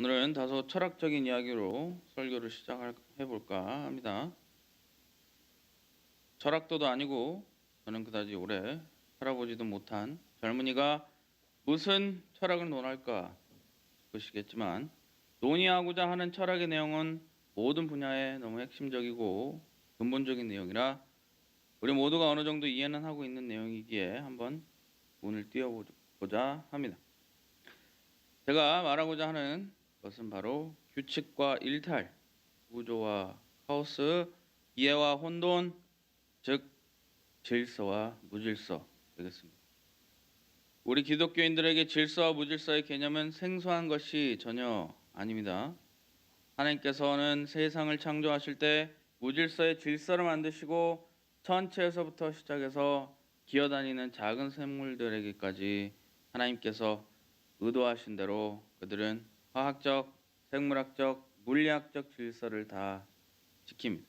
오늘은 다소 철학적인 이야기로 설교를 시작해 볼까 합니다. 철학도도 아니고 저는 그다지 오래 살아보지도 못한 젊은이가 무슨 철학을 논할까 싶으시겠지만 논의하고자 하는 철학의 내용은 모든 분야에 너무 핵심적이고 근본적인 내용이라 우리 모두가 어느 정도 이해는 하고 있는 내용이기에 한번 문을 띄워보자 합니다. 제가 말하고자 하는 것은 바로 규칙과 일탈, 구조와 카오스, 이해와 혼돈, 즉 질서와 무질서 되겠습니다. 우리 기독교인들에게 질서와 무질서의 개념은 생소한 것이 전혀 아닙니다. 하나님께서는 세상을 창조하실 때 무질서의 질서를 만드시고 천체에서부터 시작해서 기어다니는 작은 생물들에게까지 하나님께서 의도하신 대로 그들은 화학적, 생물학적, 물리학적 질서를 다 지킵니다.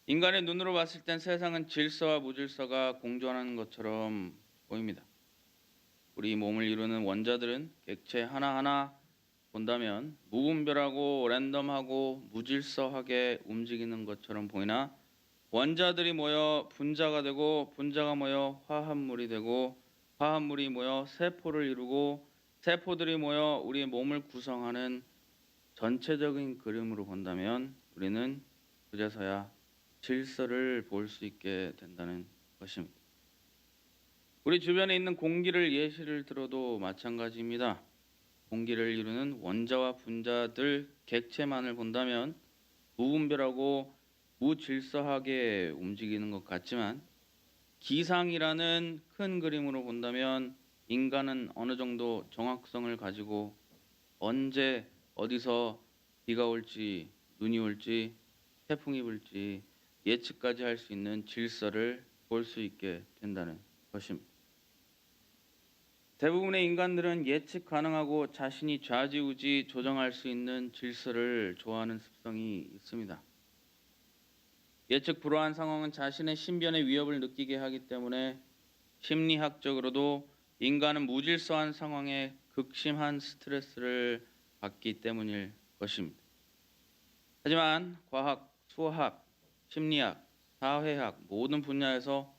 인간의 눈으로 봤을 땐 세상은 질서와 무질서가 공존하는 것처럼 보입니다. 우리 몸을 이루는 원자들은 객체 하나하나 본다면 무분별하고 랜덤하고 무질서하게 움직이는 것처럼 보이나 원자들이 모여 분자가 되고 분자가 모여 화합물이 되고 화합물이 모여 세포를 이루고 세포들이 모여 우리의 몸을 구성하는 전체적인 그림으로 본다면 우리는 그제서야 질서를 볼 수 있게 된다는 것입니다. 우리 주변에 있는 공기를 예시를 들어도 마찬가지입니다. 공기를 이루는 원자와 분자들 객체만을 본다면 무분별하고 무질서하게 움직이는 것 같지만 기상이라는 큰 그림으로 본다면 인간은 어느 정도 정확성을 가지고 언제 어디서 비가 올지 눈이 올지 태풍이 불지 예측까지 할 수 있는 질서를 볼 수 있게 된다는 것입니다. 대부분의 인간들은 예측 가능하고 자신이 좌지우지 조정할 수 있는 질서를 좋아하는 습성이 있습니다. 예측 불허한 상황은 자신의 신변의 위협을 느끼게 하기 때문에 심리학적으로도 인간은 무질서한 상황에 극심한 스트레스를 받기 때문일 것입니다. 하지만 과학, 수학, 심리학, 사회학 모든 분야에서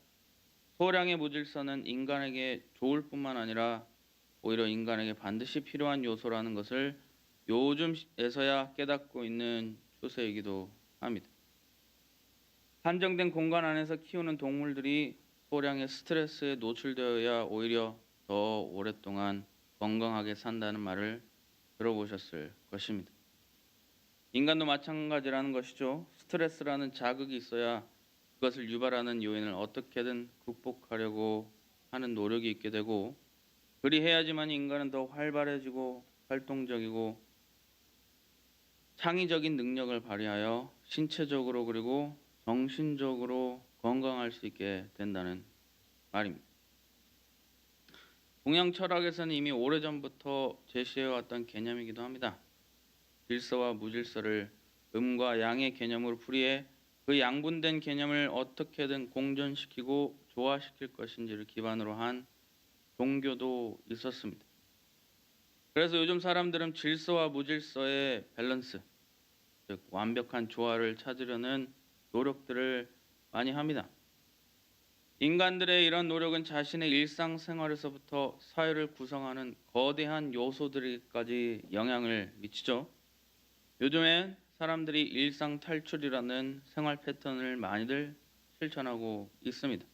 소량의 무질서는 인간에게 좋을 뿐만 아니라 오히려 인간에게 반드시 필요한 요소라는 것을 요즘에서야 깨닫고 있는 추세이기도 합니다. 한정된 공간 안에서 키우는 동물들이 소량의 스트레스에 노출되어야 오히려 더 오랫동안 건강하게 산다는 말을 들어보셨을 것입니다. 인간도 마찬가지라는 것이죠. 스트레스라는 자극이 있어야 그것을 유발하는 요인을 어떻게든 극복하려고 하는 노력이 있게 되고 그리해야지만 인간은 더 활발해지고 활동적이고 창의적인 능력을 발휘하여 신체적으로 그리고 정신적으로 건강할 수 있게 된다는 말입니다. 동양 철학에서는 이미 오래전부터 제시해왔던 개념이기도 합니다. 질서와 무질서를 음과 양의 개념으로 풀이해 그 양분된 개념을 어떻게든 공존시키고 조화시킬 것인지를 기반으로 한 종교도 있었습니다. 그래서 요즘 사람들은 질서와 무질서의 밸런스, 즉 완벽한 조화를 찾으려는 노력들을 많이 합니다. 인간들의 이런 노력은 자신의 일상생활에서부터 사회를 구성하는 거대한 요소들까지 영향을 미치죠. 요즘엔 사람들이 일상 탈출이라는 생활 패턴을 많이들 실천하고 있습니다.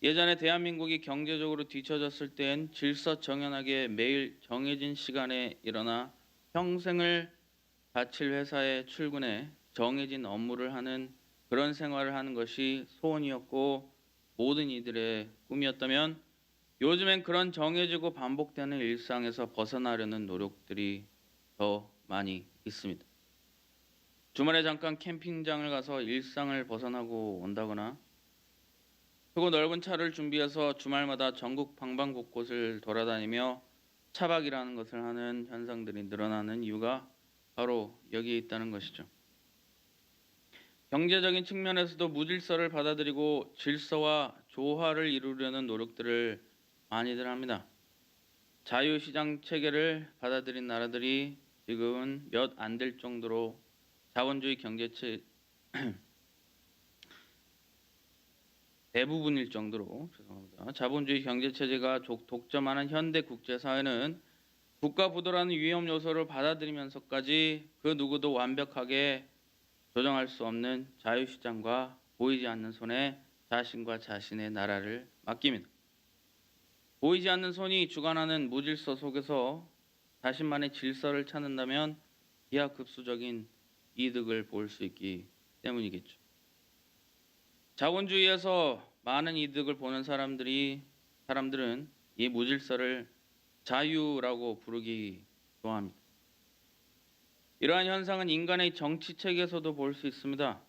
예전에 대한민국이 경제적으로 뒤처졌을 땐 질서정연하게 매일 정해진 시간에 일어나 평생을 바칠 회사에 출근해 정해진 업무를 하는 그런 생활을 하는 것이 소원이었고 모든 이들의 꿈이었다면 요즘엔 그런 정해지고 반복되는 일상에서 벗어나려는 노력들이 더 많이 있습니다. 주말에 잠깐 캠핑장을 가서 일상을 벗어나고 온다거나 크고 넓은 차를 준비해서 주말마다 전국 방방곳곳을 돌아다니며 차박이라는 것을 하는 현상들이 늘어나는 이유가 바로 여기에 있다는 것이죠. 경제적인 측면에서도 무질서를 받아들이고 질서와 조화를 이루려는 노력들을 많이들 합니다. 자유시장 체계를 받아들인 나라들이 지금은 몇 안 될 정도로 자본주의 경제체 대부분일 정도로 죄송합니다. 자본주의 경제 체제가 독점하는 현대 국제 사회는 국가 부도라는 위험 요소를 받아들이면서까지 그 누구도 완벽하게 조정할 수 없는 자유시장과 보이지 않는 손에 자신과 자신의 나라를 맡깁니다. 보이지 않는 손이 주관하는 무질서 속에서 자신만의 질서를 찾는다면 기하급수적인 이득을 볼 수 있기 때문이겠죠. 자본주의에서 많은 이득을 보는 사람들은 이 무질서를 자유라고 부르기 좋아합니다. 이러한 현상은 인간의 정치 체계에서도 볼 수 있습니다.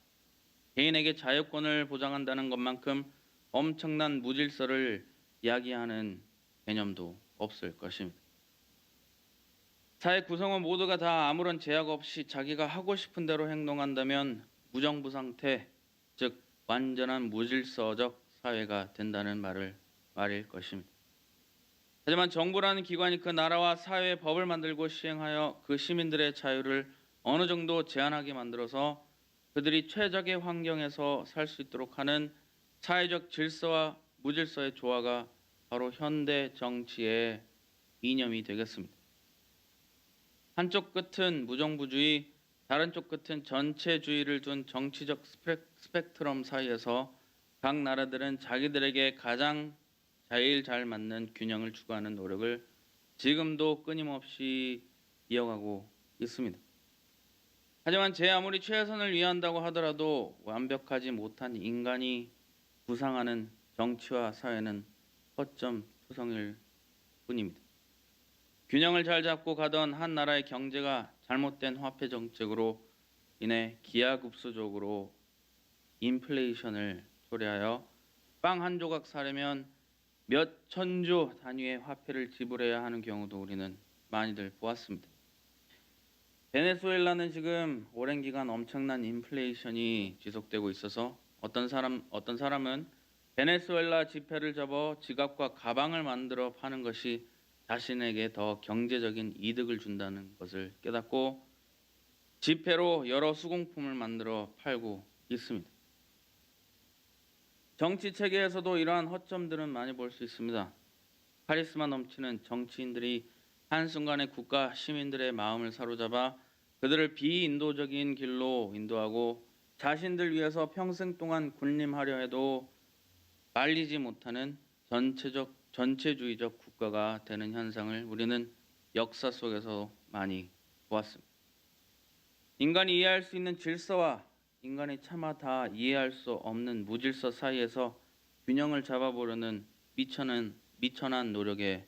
개인에게 자유권을 보장한다는 것만큼 엄청난 무질서를 이야기하는 개념도 없을 것입니다. 사회 구성원 모두가 다 아무런 제약 없이 자기가 하고 싶은 대로 행동한다면 무정부 상태, 즉 완전한 무질서적 사회가 된다는 말일 것입니다. 하지만 정부라는 기관이 그 나라와 사회의 법을 만들고 시행하여 그 시민들의 자유를 어느 정도 제한하게 만들어서 그들이 최적의 환경에서 살 수 있도록 하는 사회적 질서와 무질서의 조화가 바로 현대 정치의 이념이 되겠습니다. 한쪽 끝은 무정부주의, 다른 쪽 끝은 전체주의를 둔 정치적 스펙트럼 사이에서 각 나라들은 자기들에게 가장 제일 잘 맞는 균형을 추구하는 노력을 지금도 끊임없이 이어가고 있습니다. 하지만 제 아무리 최선을 위한다고 하더라도 완벽하지 못한 인간이 구상하는 정치와 사회는 허점 투성일 뿐입니다. 균형을 잘 잡고 가던 한 나라의 경제가 잘못된 화폐 정책으로 인해 기하급수적으로 인플레이션을 초래하여 빵 한 조각 사려면 몇 천조 단위의 화폐를 지불해야 하는 경우도 우리는 많이들 보았습니다. 베네수엘라는 지금 오랜 기간 엄청난 인플레이션이 지속되고 있어서 어떤 사람은 베네수엘라 지폐를 접어 지갑과 가방을 만들어 파는 것이 자신에게 더 경제적인 이득을 준다는 것을 깨닫고 지폐로 여러 수공품을 만들어 팔고 있습니다. 정치 체계에서도 이러한 허점들은 많이 볼 수 있습니다. 카리스마 넘치는 정치인들이 한순간에 국가 시민들의 마음을 사로잡아 그들을 비인도적인 길로 인도하고 자신들 위해서 평생 동안 군림하려 해도 말리지 못하는 전체주의적 국가가 되는 현상을 우리는 역사 속에서 많이 보았습니다. 인간이 이해할 수 있는 질서와 인간이 차마 다 이해할 수 없는 무질서 사이에서 균형을 잡아보려는 미천한 노력의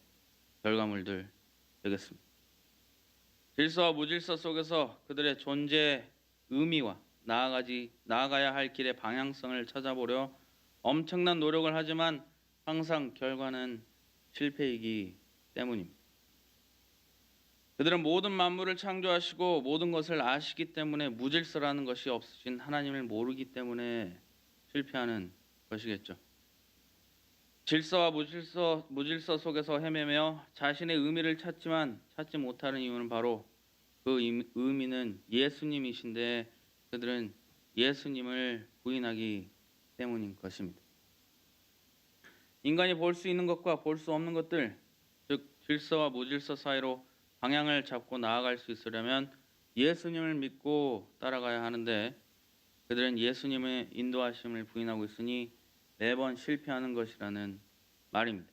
결과물들 되겠습니다. 질서와 무질서 속에서 그들의 존재의 의미와 나아가야 할 길의 방향성을 찾아보려 엄청난 노력을 하지만 항상 결과는 실패이기 때문입니다. 그들은 모든 만물을 창조하시고 모든 것을 아시기 때문에 무질서라는 것이 없으신 하나님을 모르기 때문에 실패하는 것이겠죠. 질서와 무질서 속에서 헤매며 자신의 의미를 찾지만 찾지 못하는 이유는 바로 그 의미는 예수님이신데 그들은 예수님을 부인하기 때문인 것입니다. 인간이 볼 수 있는 것과 볼 수 없는 것들, 즉 질서와 무질서 사이로 방향을 잡고 나아갈 수 있으려면 예수님을 믿고 따라가야 하는데 그들은 예수님의 인도하심을 부인하고 있으니 매번 실패하는 것이라는 말입니다.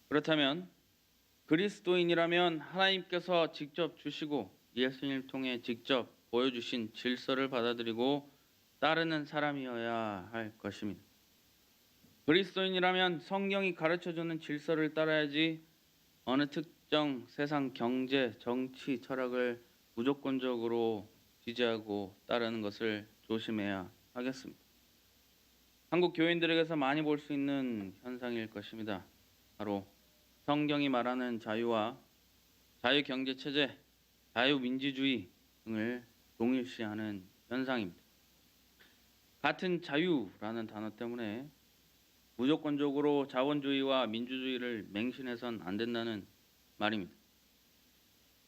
그렇다면 그리스도인이라면 하나님께서 직접 주시고 예수님을 통해 직접 보여주신 질서를 받아들이고 따르는 사람이어야 할 것입니다. 그리스도인이라면 성경이 가르쳐주는 질서를 따라야지 어느 특정 세상 경제, 정치, 철학을 무조건적으로 지지하고 따르는 것을 조심해야 하겠습니다. 한국 교인들에게서 많이 볼 수 있는 현상일 것입니다. 바로 성경이 말하는 자유와 자유경제체제, 자유민주주의 등을 동일시하는 현상입니다. 같은 자유라는 단어 때문에 무조건적으로 자본주의와 민주주의를 맹신해선 안 된다는 말입니다.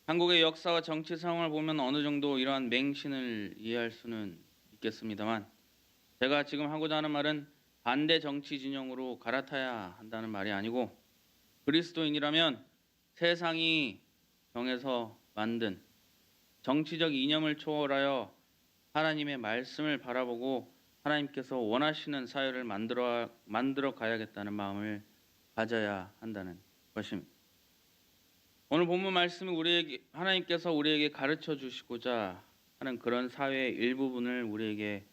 한국의 역사와 정치 상황을 보면 어느 정도 이러한 맹신을 이해할 수는 있겠습니다만, 제가 지금 하고자 하는 말은 반대 정치 진영으로 갈아타야 한다는 말이 아니고, 그리스도인이라면 세상이 정해서 만든 정치적 이념을 초월하여 하나님의 말씀을 바라보고 하나님께서 원하시는 사회를 만들어 가야겠다는 마음을 가져야 한다는 것입니다. 오늘 본문 말씀이 하나님께서 우리에게 가르쳐 주시고자 하는 그런 사회의 일부분을 우리에게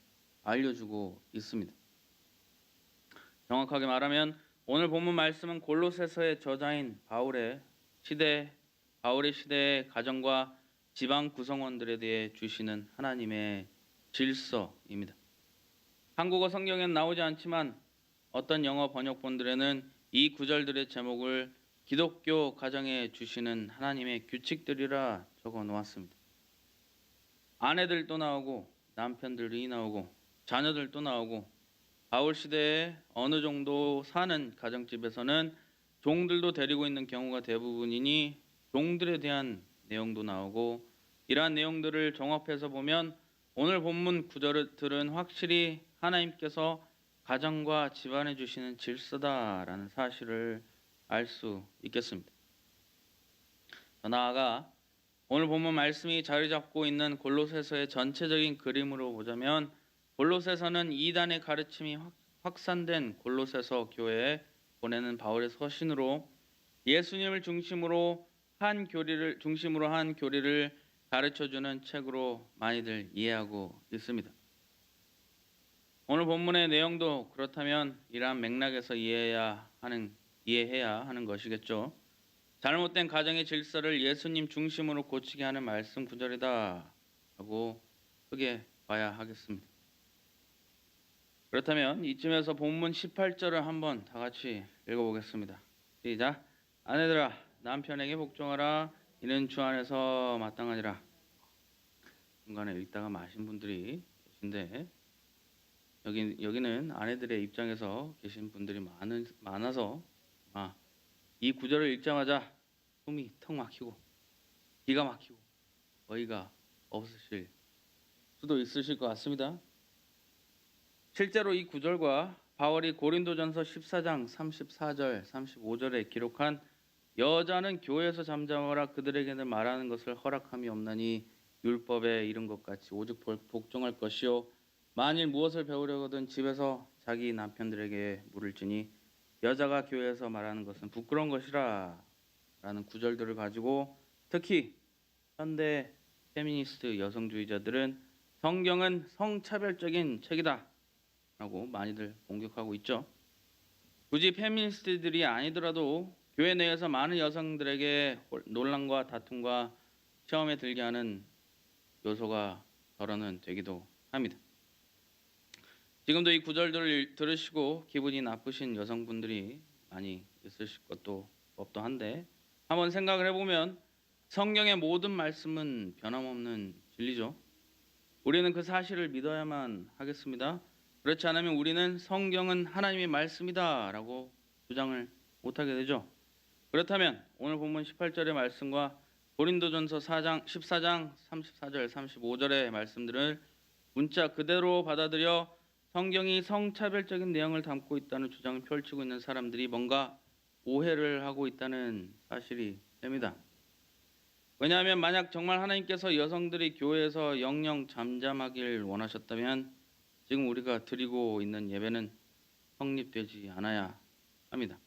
알려주고 있습니다. 정확하게 말하면 오늘 본문 말씀은 골로새서의 저자인 바울의 시대의 가정과 지방 구성원들에 대해 주시는 하나님의 질서입니다. 한국어 성경에는 나오지 않지만 어떤 영어 번역본들에는 이 구절들의 제목을 기독교 가정에 주시는 하나님의 규칙들이라 적어 놓았습니다. 아내들도 나오고 남편들이 나오고 자녀들도 나오고, 바울 시대에 어느 정도 사는 가정집에서는 종들도 데리고 있는 경우가 대부분이니 종들에 대한 내용도 나오고, 이러한 내용들을 종합해서 보면 오늘 본문 구절들은 확실히 하나님께서 가정과 집안에 주시는 질서다라는 사실을 알 수 있겠습니다. 더 나아가 오늘 본문 말씀이 자리 잡고 있는 골로새서의 전체적인 그림으로 보자면, 골로새서는 이단의 가르침이 확산된 골로새서 교회에 보내는 바울의 서신으로 예수님을 중심으로 한 교리를 가르쳐주는 책으로 많이들 이해하고 있습니다. 오늘 본문의 내용도 그렇다면 이러한 맥락에서 이해해야 하는 것이겠죠. 잘못된 가정의 질서를 예수님 중심으로 고치게 하는 말씀 구절이다 라고 크게 봐야 하겠습니다. 그렇다면 이쯤에서 본문 18절을 한번 다 같이 읽어보겠습니다. 시작. 아내들아 남편에게 복종하라. 이는 주 안에서 마땅하니라. 중간에 읽다가 마신 분들이 계신데, 여기는 아내들의 입장에서 계신 분들이 많아서 이 구절을 읽자마자 숨이 턱 막히고 기가 막히고 어이가 없으실 수도 있으실 것 같습니다. 실제로 이 구절과 바울이 고린도전서 14장 34절 35절에 기록한 여자는 교회에서 잠잠하라 그들에게는 말하는 것을 허락함이 없나니 율법에 이른 것 같이 오직 복종할 것이요 만일 무엇을 배우려거든 집에서 자기 남편들에게 물을지니 여자가 교회에서 말하는 것은 부끄러운 것이라 라는 구절들을 가지고 특히 현대 페미니스트 여성주의자들은 성경은 성차별적인 책이다 라고 많이들 공격하고 있죠. 굳이 페미니스트들이 아니더라도 교회 내에서 많은 여성들에게 논란과 다툼과 시험에 들게 하는 요소가 덜어는 되기도 합니다. 지금도 이 구절들을 들으시고 기분이 나쁘신 여성분들이 많이 있으실 것도 법도 한데, 한번 생각을 해보면 성경의 모든 말씀은 변함없는 진리죠. 우리는 그 사실을 믿어야만 하겠습니다. 그렇지 않으면 우리는 성경은 하나님의 말씀이다 라고 주장을 못하게 되죠. 그렇다면 오늘 본문 18절의 말씀과 고린도전서 14장 34절 35절의 말씀들을 문자 그대로 받아들여 성경이 성차별적인 내용을 담고 있다는 주장을 펼치고 있는 사람들이 뭔가 오해를 하고 있다는 사실이 됩니다. 왜냐하면 만약 정말 하나님께서 여성들이 교회에서 영영 잠잠하길 원하셨다면 지금 우리가 드리고 있는 예배는 성립되지 않아야 합니다.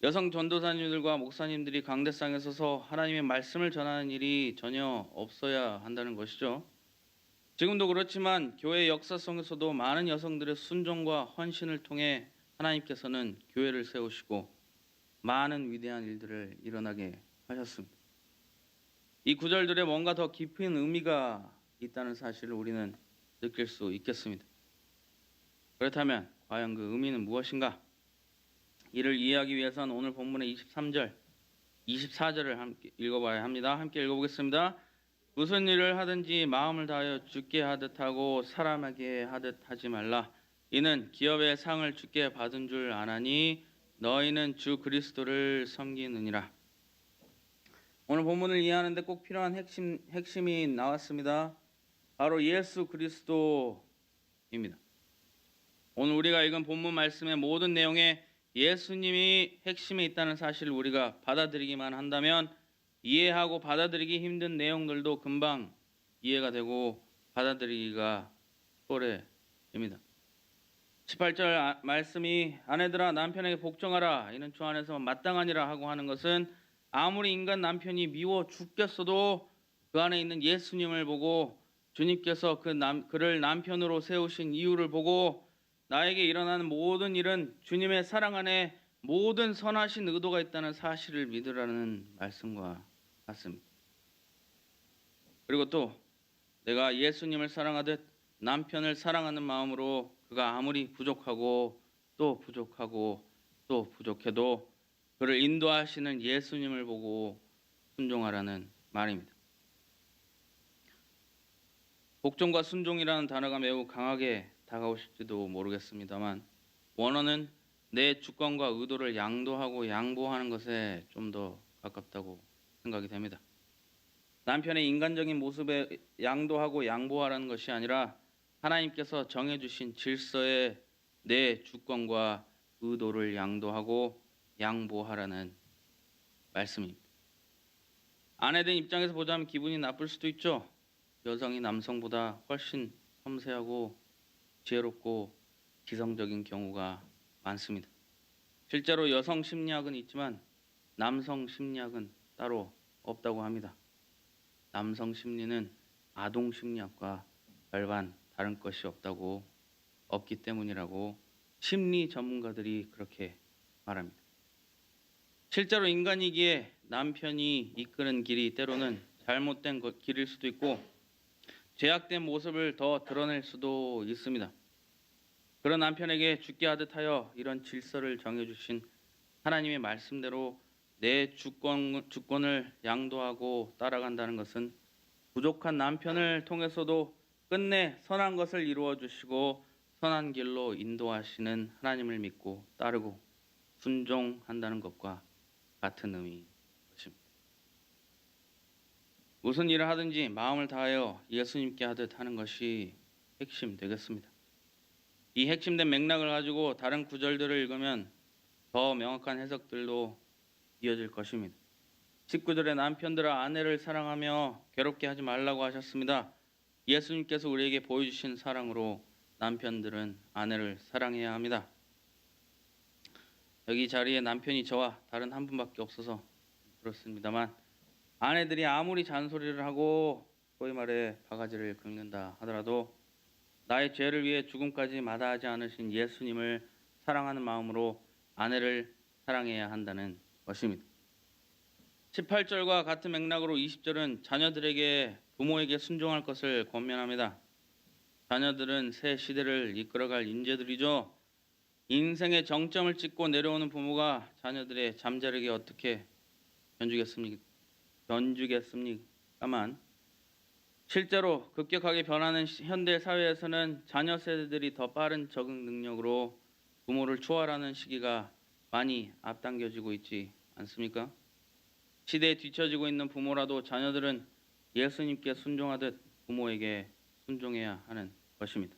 여성 전도사님들과 목사님들이 강대상에 서서 하나님의 말씀을 전하는 일이 전혀 없어야 한다는 것이죠. 지금도 그렇지만 교회의 역사 속에서도 많은 여성들의 순종과 헌신을 통해 하나님께서는 교회를 세우시고 많은 위대한 일들을 일어나게 하셨습니다. 이 구절들에 뭔가 더 깊은 의미가 있다는 사실을 우리는 느낄 수 있겠습니다. 그렇다면 과연 그 의미는 무엇인가? 이를 이해하기 위해서는 오늘 본문의 23절, 24절을 함께 읽어봐야 합니다. 함께 읽어보겠습니다. 무슨 일을 하든지 마음을 다하여 주께 하듯 하고 사람에게 하듯 하지 말라. 이는 기업의 상을 주께 받은 줄 아나니 너희는 주 그리스도를 섬기느니라. 오늘 본문을 이해하는데 꼭 필요한 핵심이 나왔습니다. 바로 예수 그리스도입니다. 오늘 우리가 읽은 본문 말씀의 모든 내용에 예수님이 핵심에 있다는 사실을 우리가 받아들이기만 한다면 이해하고 받아들이기 힘든 내용들도 금방 이해가 되고 받아들이기가 수월해집니다. 18절 말씀이 아내들아 남편에게 복종하라 이는 주 안에서 마땅하니라 하고 하는 것은 아무리 인간 남편이 미워 죽겠어도 그 안에 있는 예수님을 보고 주님께서 그를 남편으로 세우신 이유를 보고 나에게 일어나는 모든 일은 주님의 사랑 안에 모든 선하신 의도가 있다는 사실을 믿으라는 말씀과 같습니다. 그리고 또 내가 예수님을 사랑하듯 남편을 사랑하는 마음으로 그가 아무리 부족하고 또 부족하고 또 부족해도 그를 인도하시는 예수님을 보고 순종하라는 말입니다. 복종과 순종이라는 단어가 매우 강하게 다가오실지도 모르겠습니다만 원어는 내 주권과 의도를 양도하고 양보하는 것에 좀 더 가깝다고 생각이 됩니다. 남편의 인간적인 모습에 양도하고 양보하라는 것이 아니라 하나님께서 정해주신 질서에 내 주권과 의도를 양도하고 양보하라는 말씀입니다. 아내된 입장에서 보자면 기분이 나쁠 수도 있죠. 여성이 남성보다 훨씬 섬세하고 지혜롭고 기성적인 경우가 많습니다. 실제로 여성 심리학은 있지만 남성 심리학은 따로 없다고 합니다. 남성 심리는 아동 심리학과 별반 다른 것이 없기 때문이라고 심리 전문가들이 그렇게 말합니다. 실제로 인간이기에 남편이 이끄는 길이 때로는 잘못된 길일 수도 있고 죄악된 모습을 더 드러낼 수도 있습니다. 그런 남편에게 죽게 하듯 하여 이런 질서를 정해주신 하나님의 말씀대로 내 주권을 양도하고 따라간다는 것은 부족한 남편을 통해서도 끝내 선한 것을 이루어 주시고 선한 길로 인도하시는 하나님을 믿고 따르고 순종한다는 것과 같은 의미인 것입니다. 무슨 일을 하든지 마음을 다하여 예수님께 하듯 하는 것이 핵심 되겠습니다. 이 핵심된 맥락을 가지고 다른 구절들을 읽으면 더 명확한 해석들도 이어질 것입니다. 19절에 남편들아 아내를 사랑하며 괴롭게 하지 말라고 하셨습니다. 예수님께서 우리에게 보여주신 사랑으로 남편들은 아내를 사랑해야 합니다. 여기 자리에 남편이 저와 다른 한 분밖에 없어서 그렇습니다만 아내들이 아무리 잔소리를 하고 소위 말해 바가지를 긁는다 하더라도 나의 죄를 위해 죽음까지 마다하지 않으신 예수님을 사랑하는 마음으로 아내를 사랑해야 한다는 것입니다. 18절과 같은 맥락으로 20절은 자녀들에게 부모에게 순종할 것을 권면합니다. 자녀들은 새 시대를 이끌어갈 인재들이죠. 인생의 정점을 찍고 내려오는 부모가 자녀들의 잠자리에 어떻게 견주겠습니까만 실제로 급격하게 변하는 현대 사회에서는 자녀 세대들이 더 빠른 적응 능력으로 부모를 초월하는 시기가 많이 앞당겨지고 있지 않습니까? 시대에 뒤처지고 있는 부모라도 자녀들은 예수님께 순종하듯 부모에게 순종해야 하는 것입니다.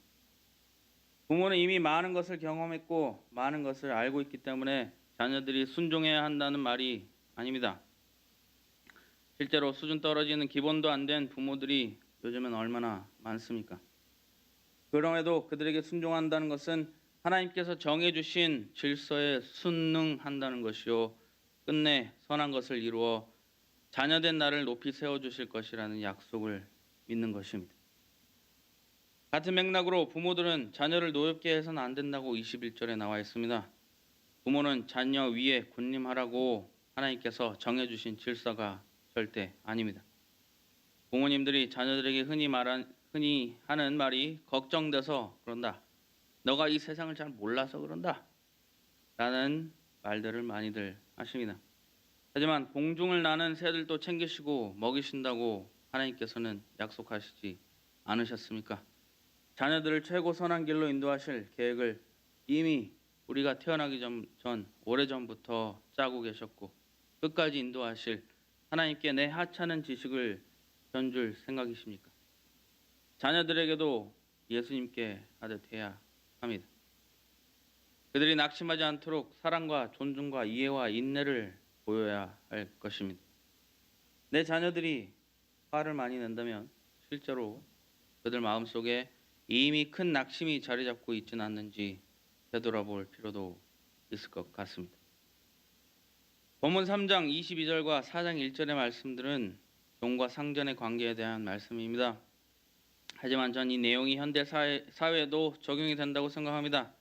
부모는 이미 많은 것을 경험했고 많은 것을 알고 있기 때문에 자녀들이 순종해야 한다는 말이 아닙니다. 실제로 수준 떨어지는 기본도 안 된 부모들이 요즘엔 얼마나 많습니까? 그럼에도 그들에게 순종한다는 것은 하나님께서 정해주신 질서에 순응한다는 것이요 끝내 선한 것을 이루어 자녀된 나를 높이 세워주실 것이라는 약속을 믿는 것입니다. 같은 맥락으로 부모들은 자녀를 노엽게 해서는 안 된다고 21절에 나와 있습니다. 부모는 자녀 위에 군림하라고 하나님께서 정해주신 질서가 절대 아닙니다. 부모님들이 자녀들에게 흔히 하는 말이 걱정돼서 그런다. 너가 이 세상을 잘 몰라서 그런다. 라는 말들을 많이들 하십니다. 하지만 공중을 나는 새들도 챙기시고 먹이신다고 하나님께서는 약속하시지 않으셨습니까? 자녀들을 최고 선한 길로 인도하실 계획을 이미 우리가 태어나기 전 오래전부터 짜고 계셨고 끝까지 인도하실 하나님께 내 하찮은 지식을 전줄 생각이십니까? 자녀들에게도 예수님께 하듯 해야 합니다. 그들이 낙심하지 않도록 사랑과 존중과 이해와 인내를 보여야 할 것입니다. 내 자녀들이 화를 많이 낸다면 실제로 그들 마음속에 이미 큰 낙심이 자리 잡고 있지는 않는지 되돌아볼 필요도 있을 것 같습니다. 본문 3장 22절과 4장 1절의 말씀들은 종과 상전의 관계에 대한 말씀입니다. 하지만 전 이 내용이 현대 사회에도 적용이 된다고 생각합니다.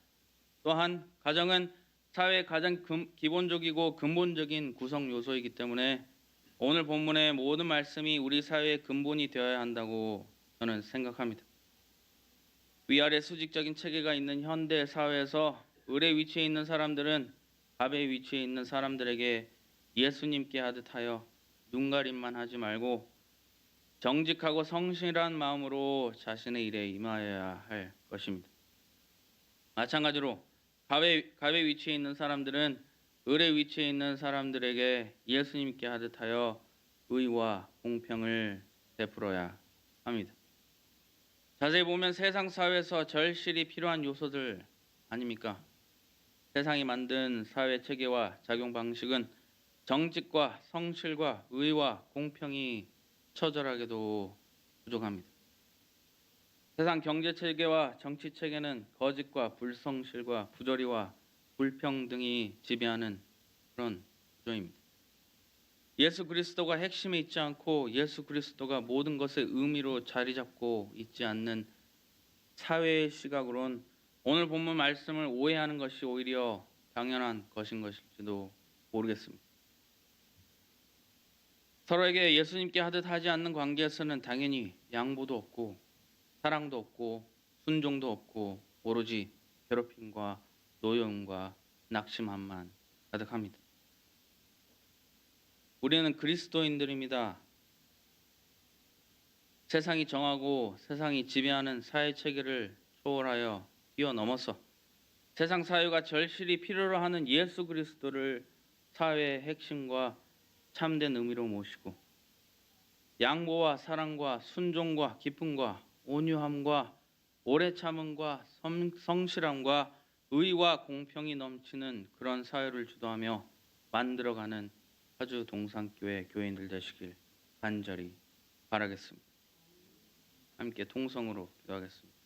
또한 가정은 사회의 가장 기본적이고 근본적인 구성 요소이기 때문에 오늘 본문의 모든 말씀이 우리 사회의 근본이 되어야 한다고 저는 생각합니다. 위아래 수직적인 체계가 있는 현대 사회에서 을의 위치에 있는 사람들은 갑의 위치에 있는 사람들에게 예수님께 하듯 하여 눈가림만 하지 말고 정직하고 성실한 마음으로 자신의 일에 임하여야 할 것입니다. 마찬가지로 갑의 위치에 있는 사람들은 을의 위치에 있는 사람들에게 예수님께 하듯 하여 의와 공평을 베풀어야 합니다. 자세히 보면 세상 사회에서 절실히 필요한 요소들 아닙니까? 세상이 만든 사회 체계와 작용 방식은 정직과 성실과 의와 공평이 처절하게도 부족합니다. 세상 경제 체계와 정치 체계는 거짓과 불성실과 부조리와 불평등이 지배하는 그런 구조입니다. 예수 그리스도가 핵심에 있지 않고 예수 그리스도가 모든 것의 의미로 자리 잡고 있지 않는 사회의 시각으론 오늘 본문 말씀을 오해하는 것이 오히려 당연한 것인 것일지도 모르겠습니다. 서로에게 예수님께 하듯 하지 않는 관계에서는 당연히 양보도 없고 사랑도 없고 순종도 없고 오로지 괴롭힘과 노여움과 낙심함만 가득합니다. 우리는 그리스도인들입니다. 세상이 정하고 세상이 지배하는 사회 체계를 초월하여 뛰어넘어서 세상 사회가 절실히 필요로 하는 예수 그리스도를 사회의 핵심과 참된 의미로 모시고 양보와 사랑과 순종과 기쁨과 온유함과 오래 참음과 성실함과 의와 공평이 넘치는 그런 사회를 주도하며 만들어가는 파주 동산교회 교인들 되시길 간절히 바라겠습니다. 함께 통성으로 기도하겠습니다.